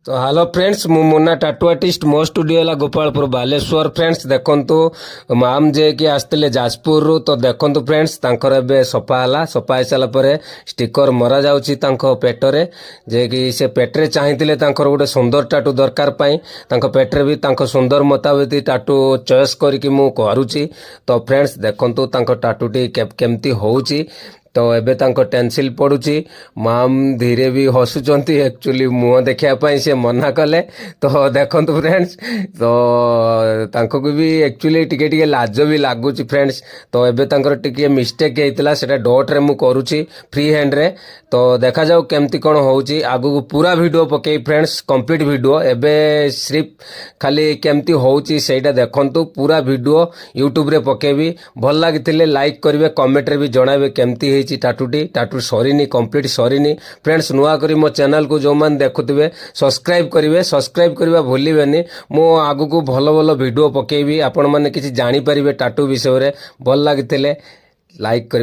तो hello friends मु Munna टाटू artist मो स्टूडियो है गोपालपुर बालेश्वर फ्रेंड्स देखंतु माम जे कि आसते जाजपुर रु तो देखंतु फ्रेंड्स तांकर एबे सफा हला सफा हो सारा पर स्टिकर मरा जाउची तांको पेटरे जे कि से पेटरे चाहिथिले तांकर गोटे सुंदर टाटू दरकार पाई तांको पेटरे भी तांको सुंदर मुताबिक टाटू चॉइस करके मु करूची। तो फ्रेंड्स देखंतु तांको टाटूटी केमती होउची तो एबे तांको टेंसिल पड़ुची माम धीरे भी हसुचंती एक्चुअली मुह देखिया पाई से मना कले। तो देखंतु फ्रेंड्स तो तांको को भी एक्चुअली टिके टिके लाज भी लागुची फ्रेंड्स। तो एबे तांकर टिके मिस्टेक हेतिला सेटा डॉट रे मु करूची फ्री हैंड रे। तो देखा जाऊ केमती कोन होउची आगु को पूरा वीडियो पके फ्रेंड्स कंप्लीट वीडियो एबे सिर्फ खाली केमती होउची सेटा देखंतु पूरा वीडियो यूट्यूब रे पकेबी भल लागितिले लाइक करिवे कमेंट रे भी जणावे केमती टाटूटी टाटू सरीनी कंप्लीट सरीनी फ्रेंड्स नुआ करी मो चैनल को जो मैंने देखुवे सब्सक्राइब करेंगे सब्सक्राइब करवा भूलिबेनी मो आगु को भल भल वीडियो पकेबी आपण माने किछि जानि परिबे टाटू विषय रे भल लागितिले लाइक करिवे।